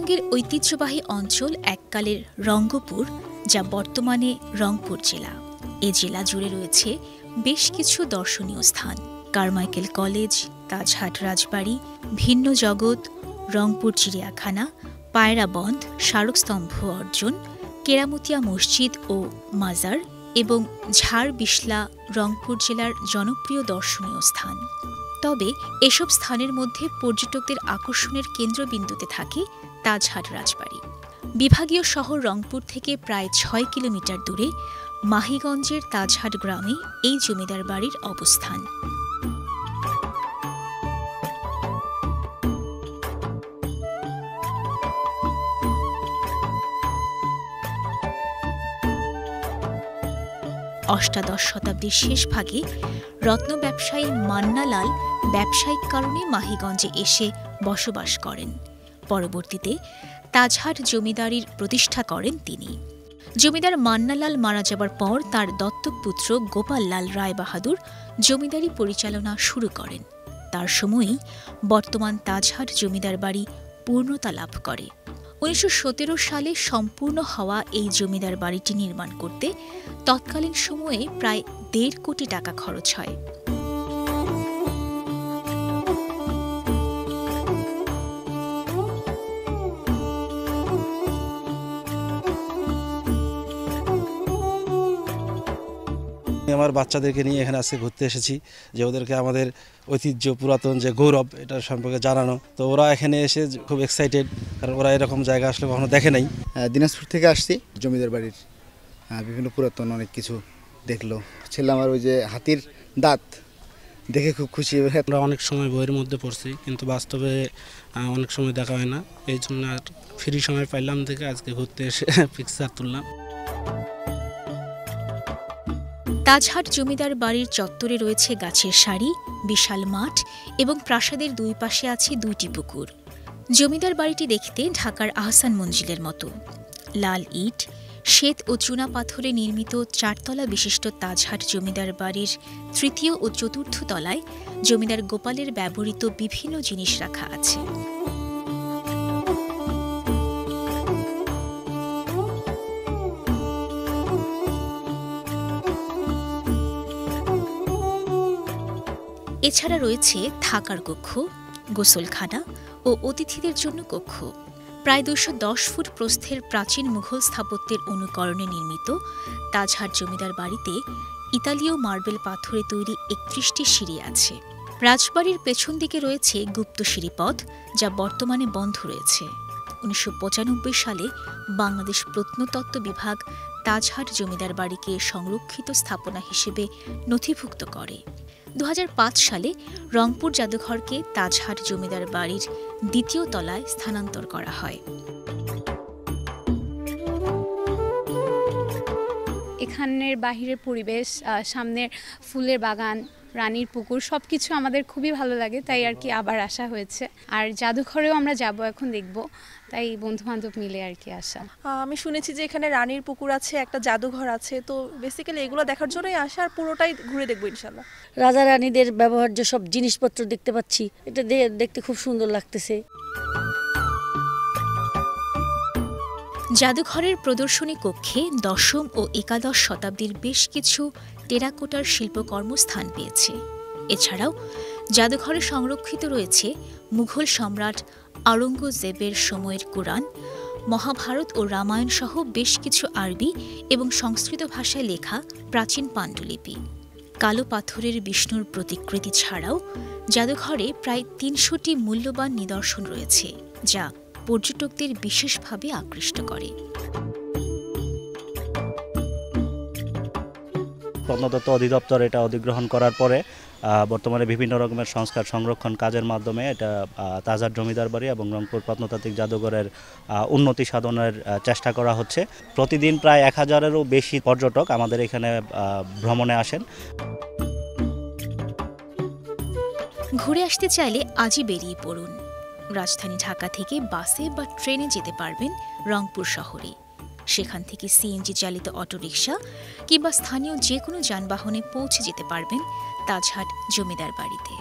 পশ্চিমবঙ্গের ঐতিহ্যবাহী অঞ্চল এককালের রঙ্গপুর, যা বর্তমানে রংপুর জেলা। এ জেলা জুড়ে রয়েছে বেশ কিছু দর্শনীয় স্থান: কারমাইকেল কলেজ, তাজহাট রাজবাড়ি, ভিন্ন জগৎ, রংপুর চিড়িয়াখানা, পায়রাবন্ধ, স্মারকস্তম্ভ অর্জন, কেরামতিয়া মসজিদ ও মাজার এবং ঝাড় বিশলা রংপুর জেলার জনপ্রিয় দর্শনীয় স্থান। তবে এসব স্থানের মধ্যে পর্যটকদের আকর্ষণের কেন্দ্রবিন্দুতে থাকে তাজহাট রাজবাড়ি। বিভাগীয় শহর রংপুর থেকে প্রায় ৬ কিলোমিটার দূরে মাহিগঞ্জের তাজহাট গ্রামে এই জমিদার বাড়ির অবস্থান। অষ্টাদশ শতাব্দীর শেষ ভাগে রত্ন ব্যবসায়ী মান্নালাল ব্যবসায়িক কারণে মাহিগঞ্জে এসে বসবাস করেন। পরবর্তীতে তাজহাট জমিদারির প্রতিষ্ঠা করেন তিনি। জমিদার মান্নালাল মারা যাবার পর তার দত্তক পুত্র গোপাল লাল রায় বাহাদুর জমিদারি পরিচালনা শুরু করেন। তার সময়েই বর্তমান তাজহাট জমিদার বাড়ি পূর্ণতা লাভ করে। ১৯১৭ সালে সম্পূর্ণ হওয়া এই জমিদার বাড়িটি নির্মাণ করতে তৎকালীন সময়ে প্রায় ১.৫ কোটি টাকা খরচ হয়। আমার বাচ্চাদেরকে নিয়ে এখানে আজকে ঘুরতে এসেছি, যে ওদেরকে আমাদের ঐতিহ্য, পুরাতন যে গৌরব, এটার সম্পর্কে জানানো। তো ওরা এখানে এসে খুব এক্সাইটেড, কারণ ওরা এরকম জায়গা আসলে কখনো দেখে নাই। দিনাজপুর থেকে আসছি, জমিদার বাড়ির বিভিন্ন পুরাতন অনেক কিছু দেখলো। ছেলে আমার ওই যে হাতির দাঁত দেখে খুব খুশি। আমরা অনেক সময় বইয়ের মধ্যে পড়ছি, কিন্তু বাস্তবে অনেক সময় দেখা হয় না। এই জন্য আর ফ্রি সময় পাইলাম থেকে আজকে ঘুরতে এসে পিকচার তুললাম। তাজহাট জমিদার বাড়ির চত্বরে রয়েছে গাছের সারি, বিশাল মাঠ এবং প্রাসাদের দুই পাশে আছে ২টি পুকুর। জমিদার বাড়িটি দেখতে ঢাকার আহসান মঞ্জিলের মতো। লাল ইট, শ্বেত ও চুনা পাথরে নির্মিত ৪ তলা বিশিষ্ট তাজহাট জমিদার বাড়ির ৩য় ও ৪র্থ তলায় জমিদার গোপালের ব্যবহৃত বিভিন্ন জিনিস রাখা আছে। এছাড়া রয়েছে থাকার কক্ষ, গোসলখানা ও অতিথিদের জন্য কক্ষ। প্রায় ২১০ ফুট প্রস্থের প্রাচীন মুঘল স্থাপত্যের অনুকরণে নির্মিত তাজহাট জমিদার বাড়িতে ইতালীয় মার্বেল পাথরে তৈরি ৩১টি সিঁড়ি আছে। রাজবাড়ির পেছন দিকে রয়েছে গুপ্ত সিঁড়িপথ, যা বর্তমানে বন্ধ রয়েছে। ১৯৯৫ সালে বাংলাদেশ প্রত্নতত্ত্ব বিভাগ তাজহাট জমিদার বাড়িকে সংরক্ষিত স্থাপনা হিসেবে নথিভুক্ত করে। ২০০৫ সালে রংপুর জাদুঘরকে তাজহাট জমিদার বাড়ির ২য় তলায় স্থানান্তর করা হয়। এখানের বাহিরের পরিবেশ, সামনের ফুলের বাগান, রানীর পুকুর সবকিছু আমাদের খুবই ভালো লাগে, তাই আর কি আবার আসা হয়েছে। আর জাদুঘরেও আমরা যাব, এখন দেখব, তাই বন্ধুবান্ধব মিলে আর কি আসা। আমি শুনেছি যে এখানে রানীর পুকুর আছে, একটা জাদুঘর আছে, তো বেসিক্যালি এগুলো দেখার জন্যই আসা, আর পুরোটাই ঘুরে দেখবো ইনশাল্লাহ। রাজা রানীদের ব্যবহার্য সব জিনিসপত্র দেখতে পাচ্ছি, এটা দেখতে খুব সুন্দর লাগতেছে। জাদুঘরের প্রদর্শনী কক্ষে ১০ম ও একাদশ শতাব্দীর বেশ কিছু টেরাকোটার শিল্পকর্ম স্থান পেয়েছে। এছাড়াও জাদুঘরে সংরক্ষিত রয়েছে মুঘল সম্রাট আওরঙ্গজেবের সময়ের কুরআন, মহাভারত ও রামায়ণ সহ বেশ কিছু আরবি এবং সংস্কৃত ভাষায় লেখা প্রাচীন পাণ্ডুলিপি। কালো পাথরের বিষ্ণুর প্রতিকৃতি ছাড়াও জাদুঘরে প্রায় ৩০০টি মূল্যবান নিদর্শন রয়েছে, যা পর্যটকদের বিশেষভাবে আকৃষ্ট করে। প্রত্নতত্ত্ব অধিদপ্তর এটা অধিগ্রহণ করার পরে বর্তমানে বিভিন্ন রকমের সংস্কার সংরক্ষণ কাজের মাধ্যমে এটা তাজহাট জমিদার বাড়ি এবং রংপুর প্রত্নতাত্ত্বিক জাদুঘরের উন্নতি সাধনের চেষ্টা করা হচ্ছে। প্রতিদিন প্রায় ১,০০০-এরও বেশি পর্যটক আমাদের এখানে ভ্রমণে আসেন। ঘুরে আসতে চাইলে আজই বেরিয়ে পড়ুন। রাজধানী ঢাকা থেকে বাসে বা ট্রেনে যেতে পারবেন রংপুর শহরে। সেখান থেকে সিএনজি চালিত অটোরিকশা কিংবা স্থানীয় যে কোনো যানবাহনে পৌঁছে যেতে পারবেন তাজহাট জমিদার বাড়িতে।